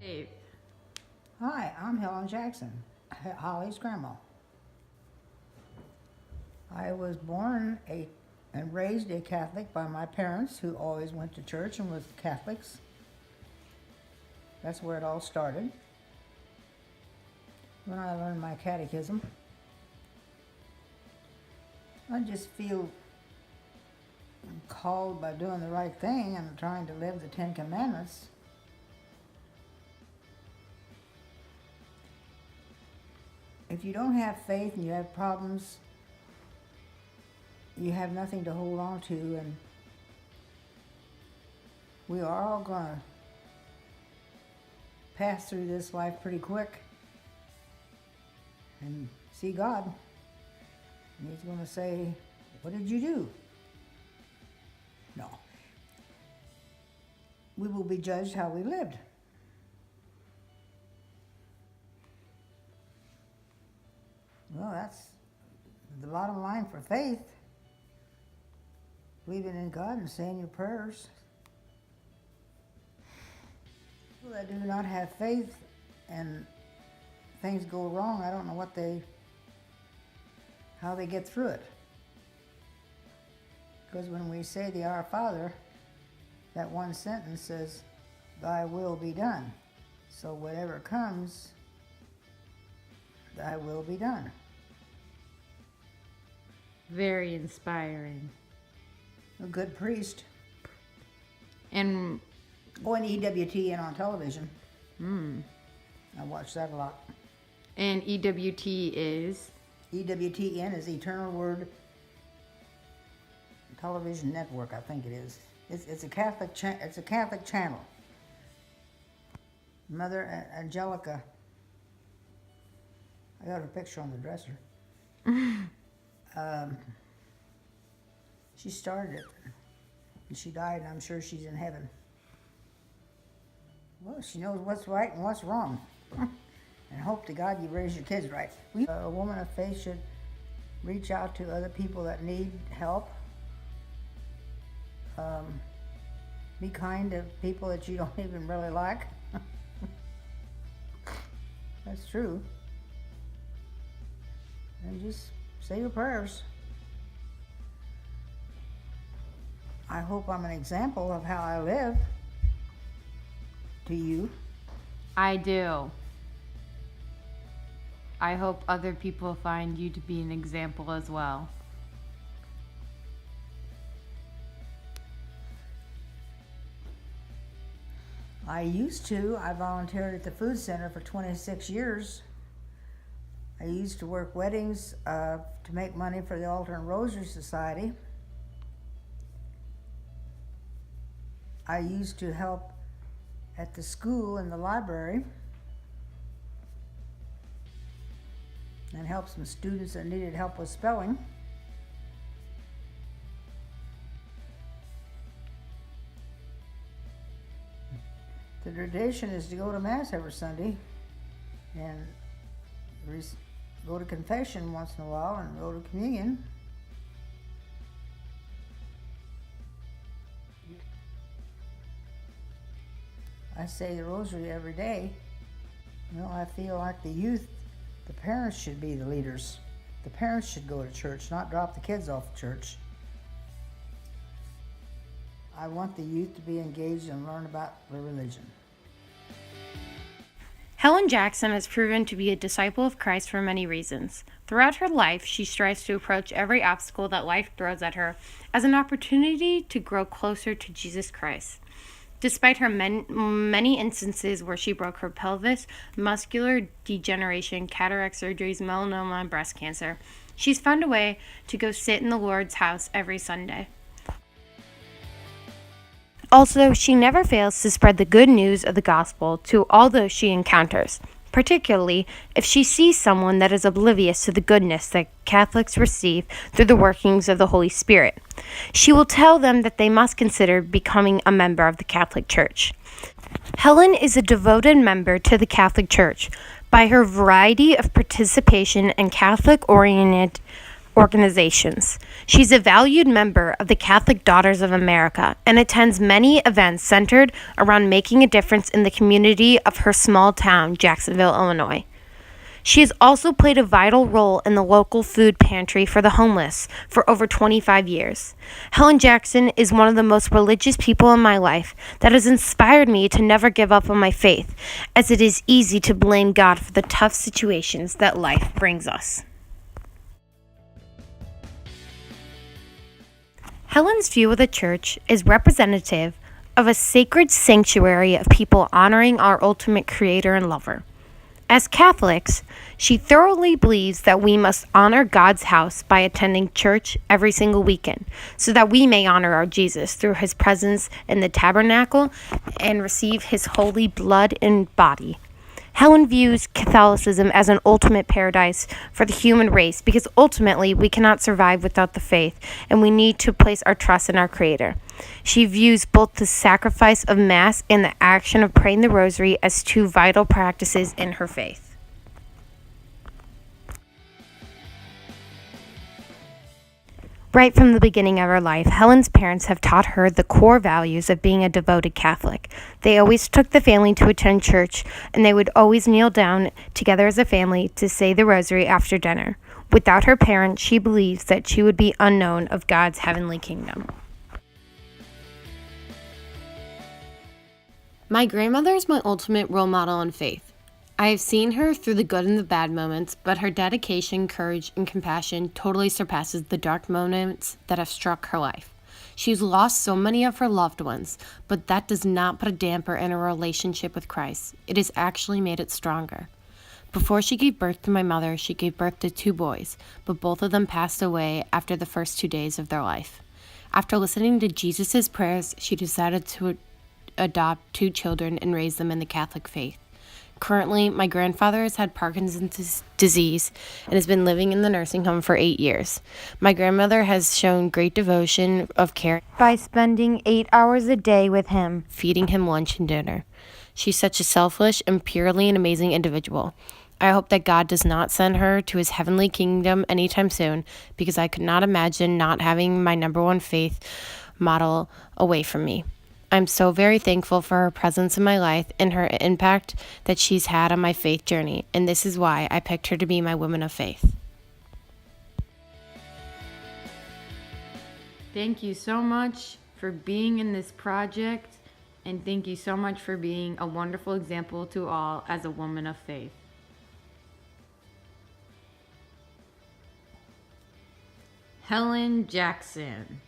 Dave. Hi, I'm Helen Jackson, Holly's grandma. I was born and raised a Catholic by my parents, who always went to church and was Catholics. That's where it all started. When I learned my catechism, I just feel called by doing the right thing and trying to live the Ten Commandments. If you don't have faith and you have problems, you have nothing to hold on to, and we are all going to pass through this life pretty quick and see God. And He's going to say, "What did you do?" No. We will be judged how we lived. Well, that's the bottom line for faith. Believing in God and saying your prayers. People that do not have faith and things go wrong, I don't know how they get through it. Because when we say the Our Father, that one sentence says, "Thy will be done." So whatever comes, Thy will be done. Very inspiring. A good priest. And And EWTN on television. I watch that a lot. and EWT is EWTN is Eternal Word Television Network, I think it is. It's a Catholic channel. Mother Angelica. I got her picture on the dresser. She started it, and she died, and I'm sure she's in heaven. Well, she knows what's right and what's wrong. And hope to God you raise your kids right. A woman of faith should reach out to other people that need help. Be kind to people that you don't even really like. That's true. And just say your prayers. I hope I'm an example of how I live to you. I do. I hope other people find you to be an example as well. I volunteered at the food center for 26 years. I used to work weddings to make money for the Altar and Rosary Society. I used to help at the school in the library and help some students that needed help with spelling. The tradition is to go to Mass every Sunday and go to confession once in a while and go to communion. I say the rosary every day. I feel like the parents should be the leaders. The parents should go to church, not drop the kids off at church. I want the youth to be engaged and learn about the religion. Helen Jackson has proven to be a disciple of Christ for many reasons. Throughout her life, she strives to approach every obstacle that life throws at her as an opportunity to grow closer to Jesus Christ. Despite her many instances where she broke her pelvis, muscular degeneration, cataract surgeries, melanoma, and breast cancer, she's found a way to go sit in the Lord's house every Sunday. Also, she never fails to spread the good news of the gospel to all those she encounters, particularly if she sees someone that is oblivious to the goodness that Catholics receive through the workings of the Holy Spirit. She will tell them that they must consider becoming a member of the Catholic Church. Helen is a devoted member to the Catholic Church by her variety of participation in Catholic-oriented organizations. She's a valued member of the Catholic Daughters of America and attends many events centered around making a difference in the community of her small town, Jacksonville, Illinois. She has also played a vital role in the local food pantry for the homeless for over 25 years. Helen Jackson is one of the most religious people in my life that has inspired me to never give up on my faith, as it is easy to blame God for the tough situations that life brings us. Helen's view of the church is representative of a sacred sanctuary of people honoring our ultimate creator and lover. As Catholics, she thoroughly believes that we must honor God's house by attending church every single weekend, so that we may honor our Jesus through his presence in the tabernacle and receive his holy blood and body. Helen views Catholicism as an ultimate paradise for the human race because ultimately we cannot survive without the faith, and we need to place our trust in our Creator. She views both the sacrifice of Mass and the action of praying the Rosary as two vital practices in her faith. Right from the beginning of her life, Helen's parents have taught her the core values of being a devoted Catholic. They always took the family to attend church, and they would always kneel down together as a family to say the Rosary after dinner. Without her parents, she believes that she would be unknown of God's heavenly kingdom. My grandmother is my ultimate role model in faith. I have seen her through the good and the bad moments, but her dedication, courage, and compassion totally surpasses the dark moments that have struck her life. She's lost so many of her loved ones, but that does not put a damper in her relationship with Christ. It has actually made it stronger. Before she gave birth to my mother, she gave birth to 2 boys, but both of them passed away after the first 2 days of their life. After listening to Jesus' prayers, she decided to adopt 2 children and raise them in the Catholic faith. Currently, my grandfather has had Parkinson's disease and has been living in the nursing home for 8 years. My grandmother has shown great devotion of care by spending 8 hours a day with him, feeding him lunch and dinner. She's such a selfless and purely an amazing individual. I hope that God does not send her to his heavenly kingdom anytime soon, because I could not imagine not having my number one faith model away from me. I'm so very thankful for her presence in my life and her impact that she's had on my faith journey, and this is why I picked her to be my woman of faith. Thank you so much for being in this project, and thank you so much for being a wonderful example to all as a woman of faith. Helen Jackson.